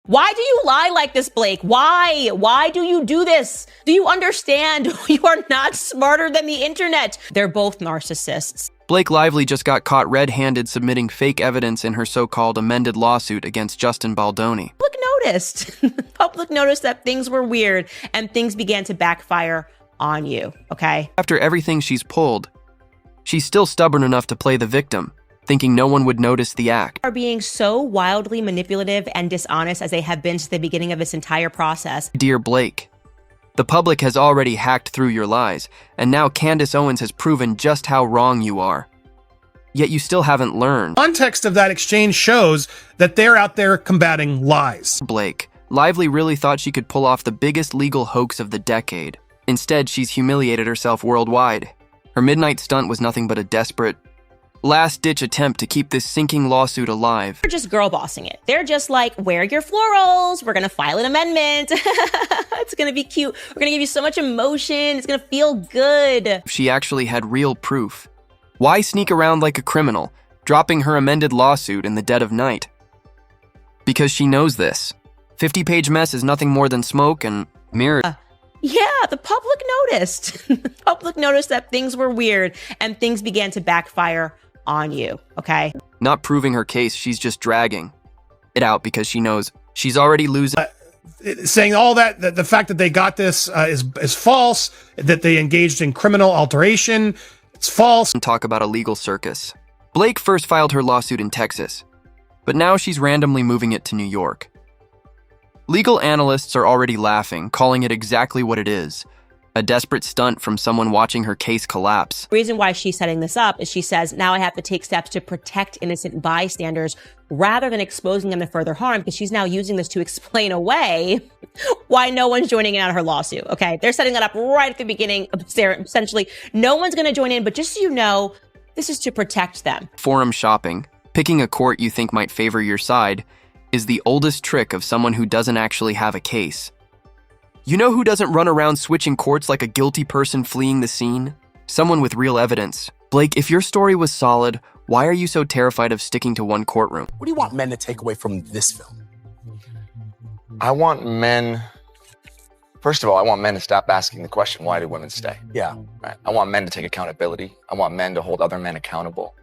Why do you lie like this, Blake? Why? Why do you do this? Do you understand? You are not smarter than the internet. They're both narcissists. Blake Lively just got caught red-handed submitting fake evidence in her so-called amended lawsuit against Justin Baldoni. Public noticed. Public noticed that things were weird and things began to backfire on you, okay? After everything she's pulled, she's still stubborn enough to play the victim, thinking no one would notice the act. Are being so wildly manipulative and dishonest as they have been since the beginning of this entire process. Dear Blake, the public has already hacked through your lies, and now Candace Owens has proven just how wrong you are. Yet you still haven't learned. Context of that exchange shows that they're out there combating lies. Blake, Lively really thought she could pull off the biggest legal hoax of the decade. Instead, she's humiliated herself worldwide. Her midnight stunt was nothing but a desperate, last-ditch attempt to keep this sinking lawsuit alive. They're just girl bossing it. They're just like, wear your florals. We're going to file an amendment. It's going to be cute. We're going to give you so much emotion. It's going to feel good. She actually had real proof. Why sneak around like a criminal, dropping her amended lawsuit in the dead of night? Because she knows this. 50-page mess is nothing more than smoke and mirrors. Yeah, the public noticed. The public noticed that things were weird and things began to backfire on you, okay? Not proving her case, she's just dragging it out because she knows she's already losing. Saying all that the fact that they got this is false, that they engaged in criminal alteration, it's false. And talk about a legal circus. Blake first filed her lawsuit in Texas, but now she's randomly moving it to New York. Legal analysts are already laughing, calling it exactly what it is. A desperate stunt from someone watching her case collapse. The reason why she's setting this up is she says, now I have to take steps to protect innocent bystanders rather than exposing them to further harm, because she's now using this to explain away why no one's joining in on her lawsuit, okay? They're setting that up right at the beginning. Essentially, no one's going to join in, but just so you know, this is to protect them. Forum shopping, picking a court you think might favor your side, is the oldest trick of someone who doesn't actually have a case. You know who doesn't run around switching courts like a guilty person fleeing the scene? Someone with real evidence. Blake, if your story was solid, why are you so terrified of sticking to one courtroom? What do you want men to take away from this film? I want men, first of all, I want men to stop asking the question, why do women stay? Yeah. Right? I want men to take accountability. I want men to hold other men accountable.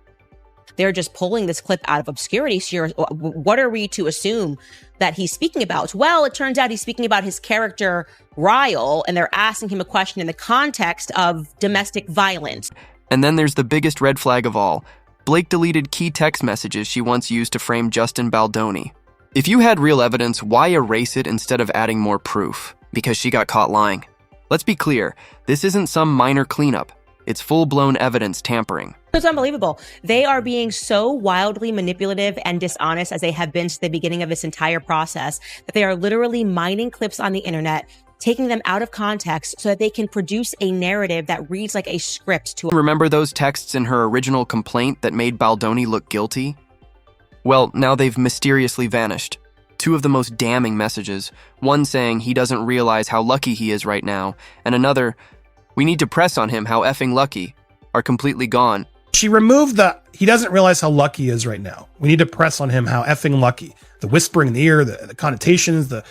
They're just pulling this clip out of obscurity. So what are we to assume that he's speaking about? Well, it turns out he's speaking about his character, Ryle, and they're asking him a question in the context of domestic violence. And then there's the biggest red flag of all. Blake deleted key text messages she once used to frame Justin Baldoni. If you had real evidence, why erase it instead of adding more proof? Because she got caught lying. Let's be clear, this isn't some minor cleanup. It's full-blown evidence tampering. It's unbelievable. They are being so wildly manipulative and dishonest as they have been since the beginning of this entire process that they are literally mining clips on the internet, taking them out of context so that they can produce a narrative that reads like a script to. Remember those texts in her original complaint that made Baldoni look guilty? Well, now they've mysteriously vanished. Two of the most damning messages, one saying he doesn't realize how lucky he is right now, and another, we need to press on him how effing lucky, are completely gone. She removed he doesn't realize how lucky he is right now. We need to press on him how effing lucky. The whispering in the ear, the connotations, the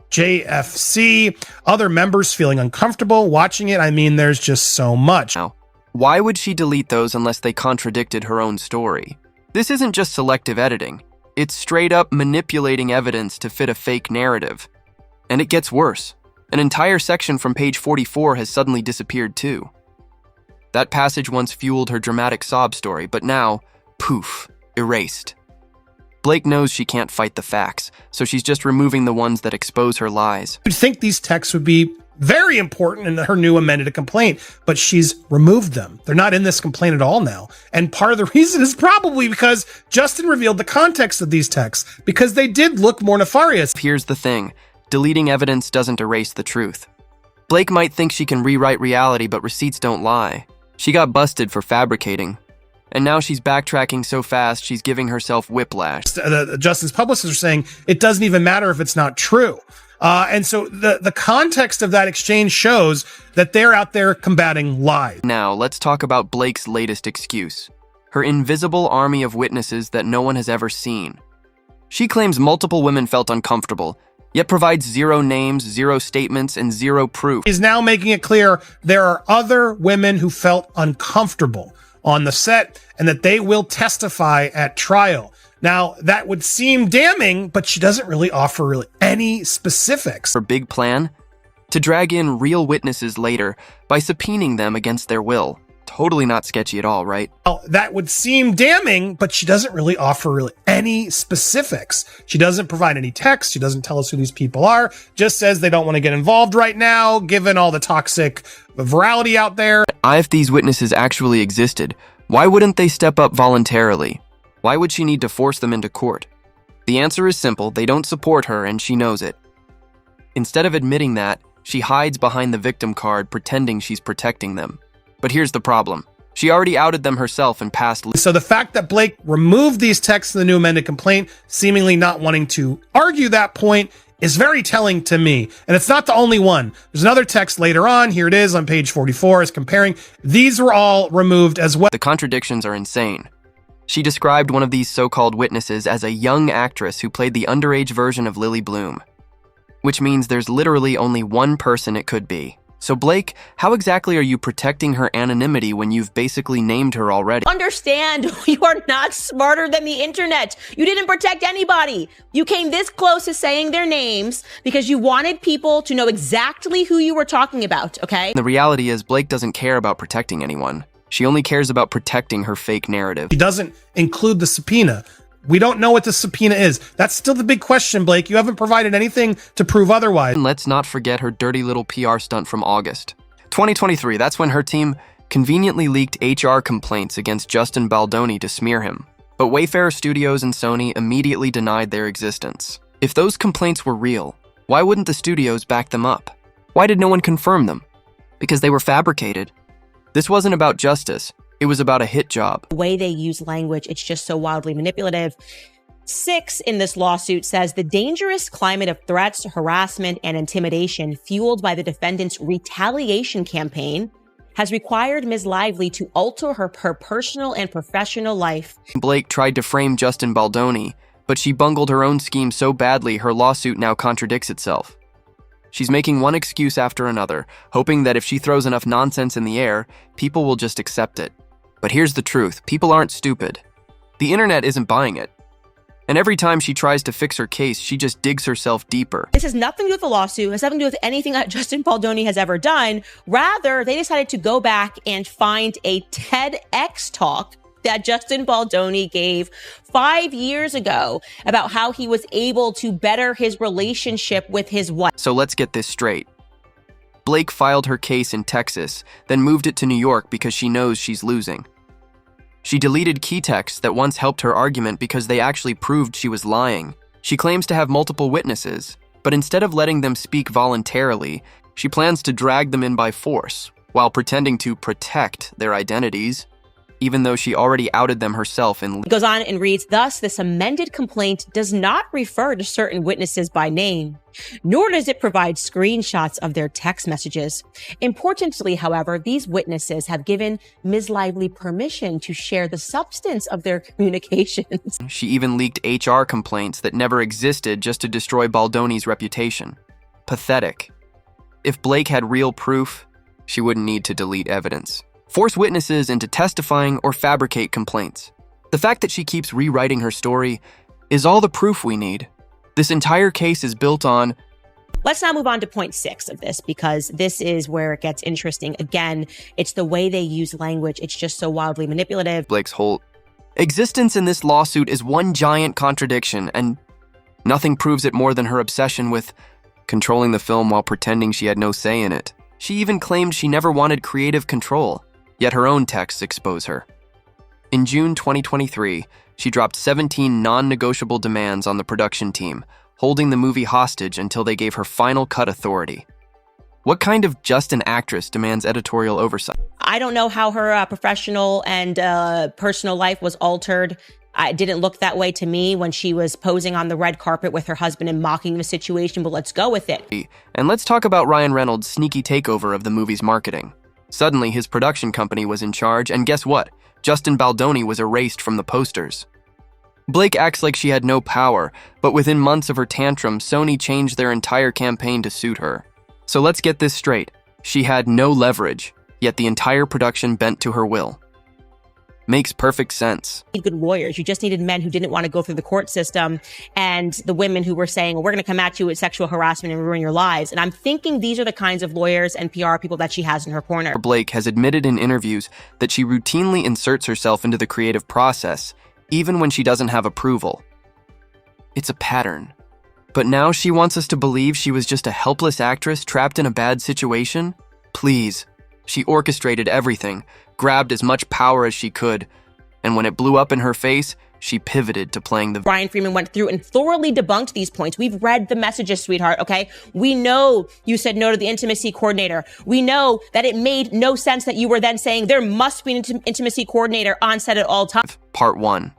JFC, other members feeling uncomfortable watching it. I mean, there's just so much. Now, why would she delete those unless they contradicted her own story? This isn't just selective editing. It's straight up manipulating evidence to fit a fake narrative. And it gets worse. An entire section from page 44 has suddenly disappeared too. That passage once fueled her dramatic sob story, but now, poof, erased. Blake knows she can't fight the facts, so she's just removing the ones that expose her lies. You'd think these texts would be very important in her new amended complaint, but she's removed them. They're not in this complaint at all now. And part of the reason is probably because Justin revealed the context of these texts, because they did look more nefarious. Here's the thing. Deleting evidence doesn't erase the truth. Blake might think she can rewrite reality, but receipts don't lie. She got busted for fabricating. And now she's backtracking so fast, she's giving herself whiplash. Justin's publicists are saying it doesn't even matter if it's not true. And so the context of that exchange shows that they're out there combating lies. Now, let's talk about Blake's latest excuse. Her invisible army of witnesses that no one has ever seen. She claims multiple women felt uncomfortable, yet provides zero names, zero statements, and zero proof. He's now making it clear there are other women who felt uncomfortable on the set and that they will testify at trial. Now, that would seem damning, but she doesn't really offer really any specifics. Her big plan? To drag in real witnesses later by subpoenaing them against their will. Totally not sketchy at all, right? Now, that would seem damning, but she doesn't really offer really any specifics. She doesn't provide any text. She doesn't tell us who these people are. Just says they don't want to get involved right now, given all the toxic virality out there. If these witnesses actually existed, why wouldn't they step up voluntarily? Why would she need to force them into court? The answer is simple. They don't support her, and she knows it. Instead of admitting that, she hides behind the victim card, pretending she's protecting them. But here's the problem. She already outed them herself and passed. So the fact that Blake removed these texts in the new amended complaint, seemingly not wanting to argue that point, is very telling to me. And it's not the only one. There's another text later on. Here it is on page 44, is comparing. These were all removed as well. The contradictions are insane. She described one of these so-called witnesses as a young actress who played the underage version of Lily Bloom, which means there's literally only one person it could be. So Blake, how exactly are you protecting her anonymity when you've basically named her already? Understand, you are not smarter than the internet. You didn't protect anybody. You came this close to saying their names because you wanted people to know exactly who you were talking about, okay? The reality is Blake doesn't care about protecting anyone. She only cares about protecting her fake narrative. He doesn't include the subpoena. We don't know what the subpoena is. That's still the big question, Blake. You haven't provided anything to prove otherwise. And let's not forget her dirty little PR stunt from August 2023. That's when her team conveniently leaked HR complaints against Justin Baldoni to smear him. But Wayfarer Studios and Sony immediately denied their existence. If those complaints were real, why wouldn't the studios back them up? Why did no one confirm them? Because they were fabricated. This wasn't about justice. It was about a hit job. The way they use language, it's just so wildly manipulative. 6 in this lawsuit says the dangerous climate of threats, harassment, and intimidation fueled by the defendant's retaliation campaign has required Ms. Lively to alter her personal and professional life. Blake tried to frame Justin Baldoni, but she bungled her own scheme so badly her lawsuit now contradicts itself. She's making one excuse after another, hoping that if she throws enough nonsense in the air, people will just accept it. But here's the truth, people aren't stupid. The internet isn't buying it. And every time she tries to fix her case, she just digs herself deeper. This has nothing to do with the lawsuit, has nothing to do with anything that Justin Baldoni has ever done. Rather, they decided to go back and find a TEDx talk that Justin Baldoni gave 5 years ago about how he was able to better his relationship with his wife. So let's get this straight. Blake filed her case in Texas, then moved it to New York because she knows she's losing. She deleted key texts that once helped her argument because they actually proved she was lying. She claims to have multiple witnesses, but instead of letting them speak voluntarily, she plans to drag them in by force, while pretending to protect their identities, even though she already outed them herself in. It goes on and reads, thus, this amended complaint does not refer to certain witnesses by name, nor does it provide screenshots of their text messages. Importantly, however, these witnesses have given Ms. Lively permission to share the substance of their communications. She even leaked HR complaints that never existed just to destroy Baldoni's reputation. Pathetic. If Blake had real proof, she wouldn't need to delete evidence, force witnesses into testifying, or fabricate complaints. The fact that she keeps rewriting her story is all the proof we need. This entire case is built on. Let's now move on to point 6 of this, because this is where it gets interesting. Again, it's the way they use language. It's just so wildly manipulative. Blake's whole existence in this lawsuit is one giant contradiction, and nothing proves it more than her obsession with controlling the film while pretending she had no say in it. She even claimed she never wanted creative control, yet her own texts expose her. In June 2023, she dropped 17 non-negotiable demands on the production team, holding the movie hostage until they gave her final cut authority. What kind of just an actress demands editorial oversight? I don't know how her professional and personal life was altered. It didn't look that way to me when she was posing on the red carpet with her husband and mocking the situation, but let's go with it. And let's talk about Ryan Reynolds' sneaky takeover of the movie's marketing. Suddenly, his production company was in charge, and guess what? Justin Baldoni was erased from the posters. Blake acts like she had no power, but within months of her tantrum, Sony changed their entire campaign to suit her. So let's get this straight. She had no leverage, yet the entire production bent to her will. Makes perfect sense. Good lawyers. You just needed men who didn't want to go through the court system, and the women who were saying, well, we're going to come at you with sexual harassment and ruin your lives. And I'm thinking these are the kinds of lawyers and PR people that she has in her corner. Blake has admitted in interviews that she routinely inserts herself into the creative process, even when she doesn't have approval. It's a pattern. But now she wants us to believe she was just a helpless actress trapped in a bad situation? Please. She orchestrated everything, grabbed as much power as she could, and when it blew up in her face, she pivoted to playing the... Brian Freeman went through and thoroughly debunked these points. We've read the messages, sweetheart, okay? We know you said no to the intimacy coordinator. We know that it made no sense that you were then saying there must be an intimacy coordinator on set at all times. Part 1.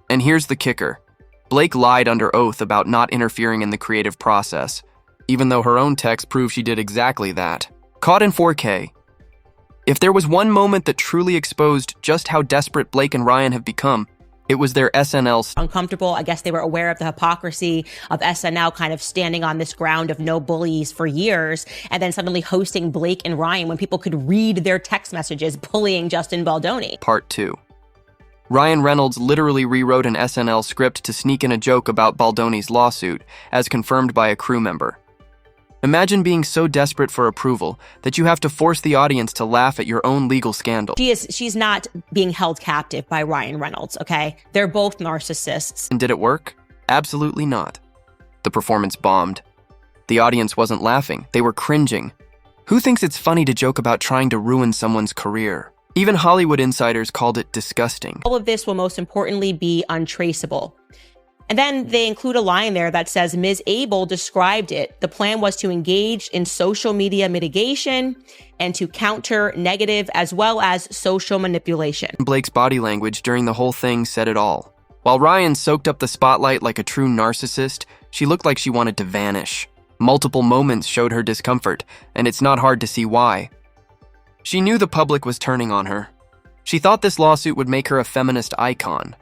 And here's the kicker. Blake lied under oath about not interfering in the creative process, even though her own text proved she did exactly that. Caught in 4K. If there was one moment that truly exposed just how desperate Blake and Ryan have become, it was their SNL. Uncomfortable. I guess they were aware of the hypocrisy of SNL kind of standing on this ground of no bullies for years, and then suddenly hosting Blake and Ryan when people could read their text messages bullying Justin Baldoni. Part 2. Ryan Reynolds literally rewrote an SNL script to sneak in a joke about Baldoni's lawsuit, as confirmed by a crew member. Imagine being so desperate for approval that you have to force the audience to laugh at your own legal scandal. She's not being held captive by Ryan Reynolds, okay? They're both narcissists. And did it work? Absolutely not. The performance bombed. The audience wasn't laughing, they were cringing. Who thinks it's funny to joke about trying to ruin someone's career? Even Hollywood insiders called it disgusting. All of this will most importantly be untraceable. And then they include a line there that says, Ms. Abel described it. The plan was to engage in social media mitigation and to counter negative as well as social manipulation. Blake's body language during the whole thing said it all. While Ryan soaked up the spotlight like a true narcissist, she looked like she wanted to vanish. Multiple moments showed her discomfort, and it's not hard to see why. She knew the public was turning on her. She thought this lawsuit would make her a feminist icon.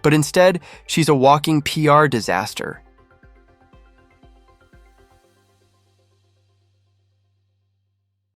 But instead, she's a walking PR disaster.